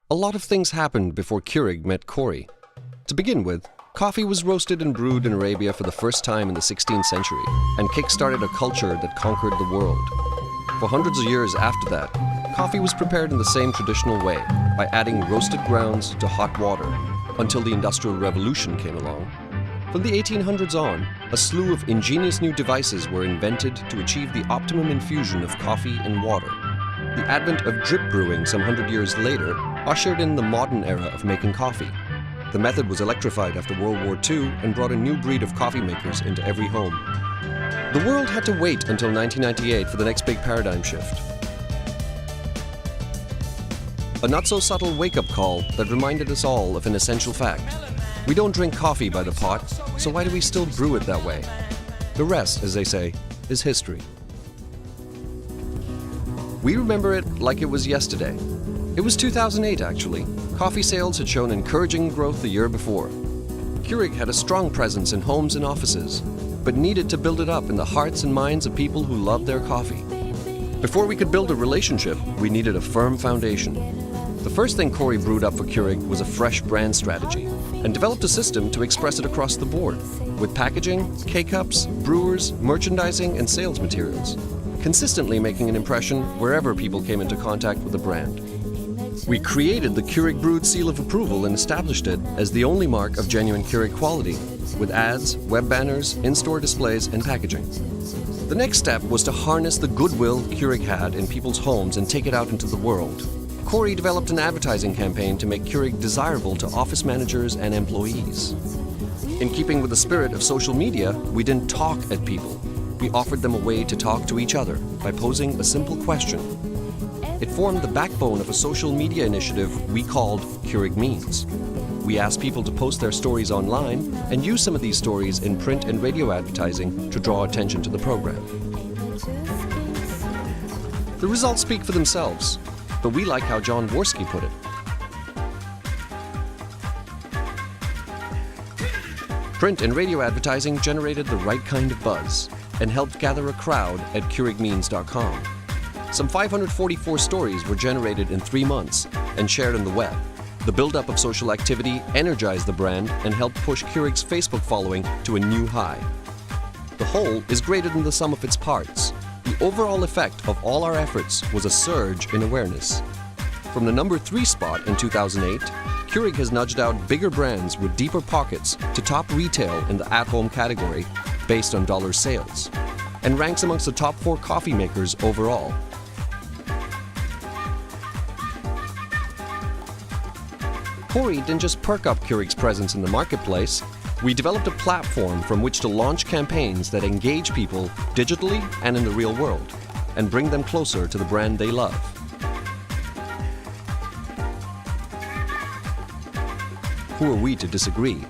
A lot of things happened before Keurig met Corey. To begin with, coffee was roasted and brewed in Arabia for the first time in the 16th century and kick-started a culture that conquered the world. For hundreds of years after that, coffee was prepared in the same traditional way by adding roasted grounds to hot water until the Industrial Revolution came along. From the 1800s on, a slew of ingenious new devices were invented to achieve the optimum infusion of coffee and water. The advent of drip brewing some 100 years later ushered in the modern era of making coffee. The method was electrified after World War II and brought a new breed of coffee makers into every home. The world had to wait until 1998 for the next big paradigm shift. A not-so-subtle wake-up call that reminded us all of an essential fact. We don't drink coffee by the pot, so why do we still brew it that way? The rest, as they say, is history. We remember it like it was yesterday. It was 2008, actually. Coffee sales had shown encouraging growth the year before. Keurig had a strong presence in homes and offices, but needed to build it up in the hearts and minds of people who loved their coffee. Before we could build a relationship, we needed a firm foundation. The first thing Corey brewed up for Keurig was a fresh brand strategy and developed a system to express it across the board, with packaging, K-cups, brewers, merchandising, and sales materials, consistently making an impression wherever people came into contact with the brand. We created the Keurig Brewed Seal of Approval and established it as the only mark of genuine Keurig quality, with ads, web banners, in-store displays, and packaging. The next step was to harness the goodwill Keurig had in people's homes and take it out into the world. Corey developed an advertising campaign to make Keurig desirable to office managers and employees. In keeping with the spirit of social media, we didn't talk at people. We offered them a way to talk to each other by posing a simple question. It formed the backbone of a social media initiative we called Keurig Means. We asked people to post their stories online and use some of these stories in print and radio advertising to draw attention to the program. The results speak for themselves, but we like how John Worski put it. Print and radio advertising generated the right kind of buzz and helped gather a crowd at KeurigMeans.com. Some 544 stories were generated in 3 months and shared on the web. The buildup of social activity energized the brand and helped push Keurig's Facebook following to a new high. The whole is greater than the sum of its parts. The overall effect of all our efforts was a surge in awareness. From the number 3 spot in 2008, Keurig has nudged out bigger brands with deeper pockets to top retail in the at-home category based on dollar sales, and ranks amongst the top 4 coffee makers overall. Corey didn't just perk up Keurig's presence in the marketplace. We developed a platform from which to launch campaigns that engage people digitally and in the real world, and bring them closer to the brand they love. Who are we to disagree?